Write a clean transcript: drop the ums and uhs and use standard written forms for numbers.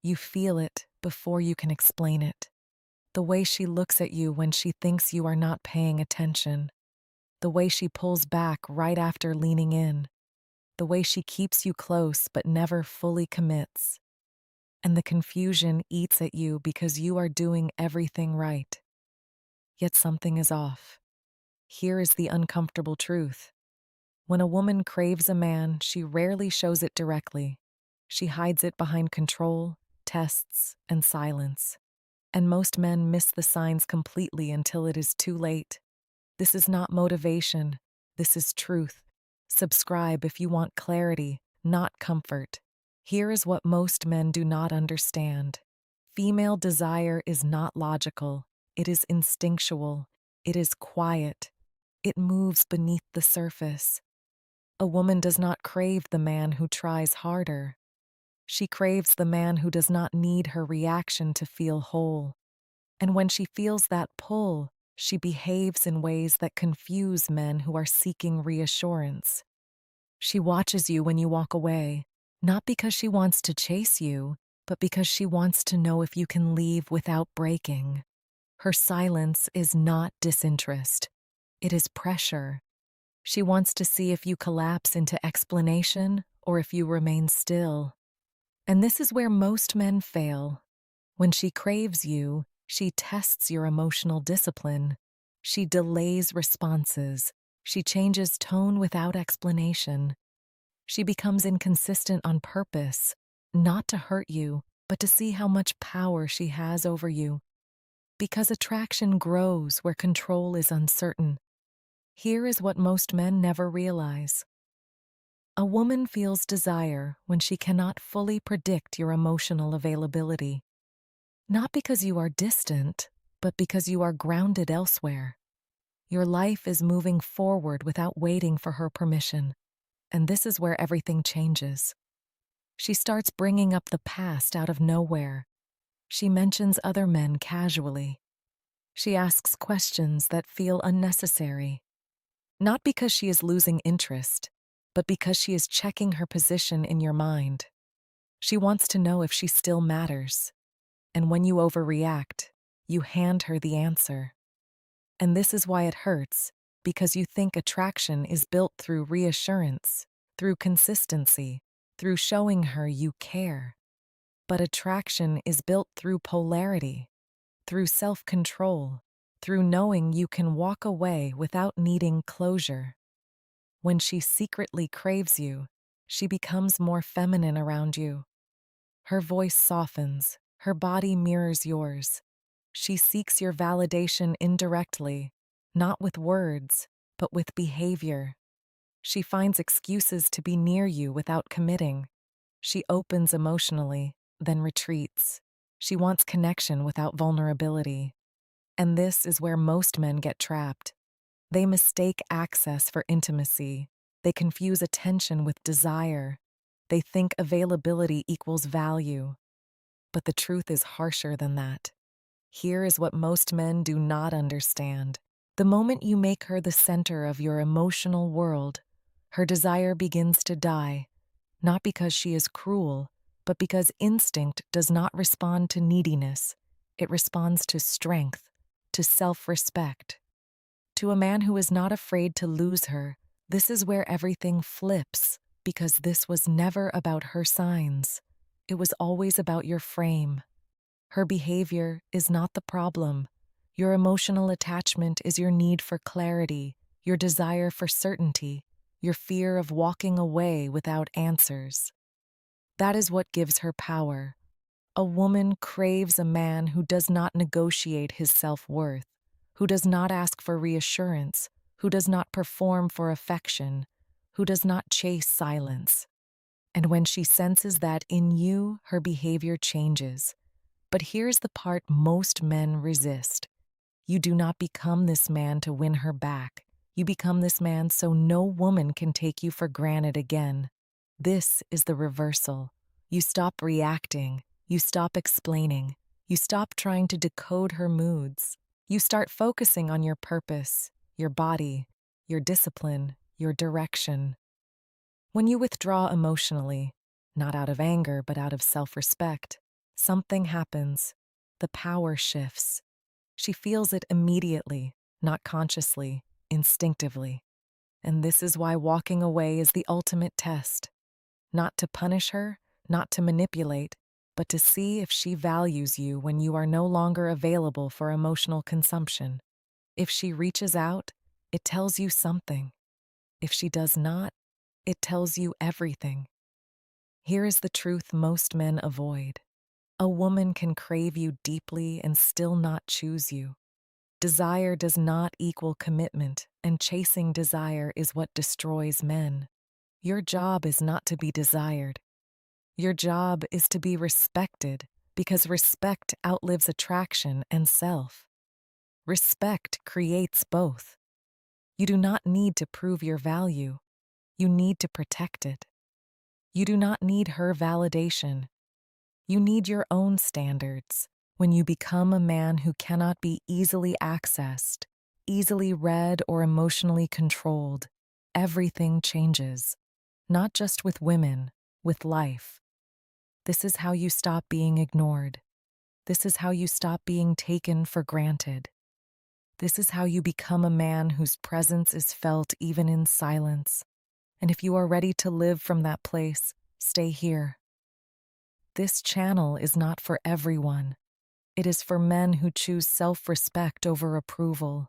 You feel it before you can explain it. The way she looks at you when she thinks you are not paying attention. The way she pulls back right after leaning in. The way she keeps you close but never fully commits. And the confusion eats at you because you are doing everything right. Yet something is off. Here is the uncomfortable truth. When a woman craves a man, she rarely shows it directly. She hides it behind control, tests, and silence. And most men miss the signs completely until it is too late. This is not motivation. This is truth. Subscribe if you want clarity, not comfort. Here is what most men do not understand. Female desire is not logical. It is instinctual. It is quiet. It moves beneath the surface. A woman does not crave the man who tries harder. She craves the man who does not need her reaction to feel whole. And when she feels that pull, she behaves in ways that confuse men who are seeking reassurance. She watches you when you walk away, not because she wants to chase you, but because she wants to know if you can leave without breaking. Her silence is not disinterest. It is pressure. She wants to see if you collapse into explanation or if you remain still. And this is where most men fail. When she craves you, she tests your emotional discipline. She delays responses. She changes tone without explanation. She becomes inconsistent on purpose, not to hurt you, but to see how much power she has over you. Because attraction grows where control is uncertain. Here is what most men never realize. A woman feels desire when she cannot fully predict your emotional availability. Not because you are distant, but because you are grounded elsewhere. Your life is moving forward without waiting for her permission. And this is where everything changes. She starts bringing up the past out of nowhere. She mentions other men casually. She asks questions that feel unnecessary. Not because she is losing interest, but because she is checking her position in your mind. She wants to know if she still matters. And when you overreact, you hand her the answer. And this is why it hurts, because you think attraction is built through reassurance, through consistency, through showing her you care. But attraction is built through polarity, through self-control, through knowing you can walk away without needing closure. When she secretly craves you, she becomes more feminine around you. Her voice softens, her body mirrors yours. She seeks your validation indirectly, not with words, but with behavior. She finds excuses to be near you without committing. She opens emotionally, then retreats. She wants connection without vulnerability. And this is where most men get trapped. They mistake access for intimacy. They confuse attention with desire. They think availability equals value. But the truth is harsher than that. Here is what most men do not understand. The moment you make her the center of your emotional world, her desire begins to die, not because she is cruel, but because instinct does not respond to neediness. It responds to strength, to self-respect. To a man who is not afraid to lose her, this is where everything flips, because this was never about her signs. It was always about your frame. Her behavior is not the problem. Your emotional attachment is your need for clarity, your desire for certainty, your fear of walking away without answers. That is what gives her power. A woman craves a man who does not negotiate his self-worth, who does not ask for reassurance, who does not perform for affection, who does not chase silence. And when she senses that in you, her behavior changes. But here's the part most men resist. You do not become this man to win her back. You become this man so no woman can take you for granted again. This is the reversal. You stop reacting. You stop explaining. You stop trying to decode her moods. You start focusing on your purpose, your body, your discipline, your direction. When you withdraw emotionally, not out of anger but out of self-respect, Something happens. The power shifts. She feels it immediately, not consciously, instinctively. And this is why walking away is the ultimate test. Not to punish her, not to manipulate, but to see if she values you when you are no longer available for emotional consumption. If she reaches out, it tells you something. If she does not, it tells you everything. Here is the truth most men avoid. A woman can crave you deeply and still not choose you. Desire does not equal commitment, and chasing desire is what destroys men. Your job is not to be desired. Your job is to be respected, because respect outlives attraction and self. Respect creates both. You do not need to prove your value. You need to protect it. You do not need her validation. You need your own standards. When you become a man who cannot be easily accessed, easily read, or emotionally controlled, everything changes. Not just with women, with life. This is how you stop being ignored. This is how you stop being taken for granted. This is how you become a man whose presence is felt even in silence. And if you are ready to live from that place, stay here. This channel is not for everyone. It is for men who choose self-respect over approval.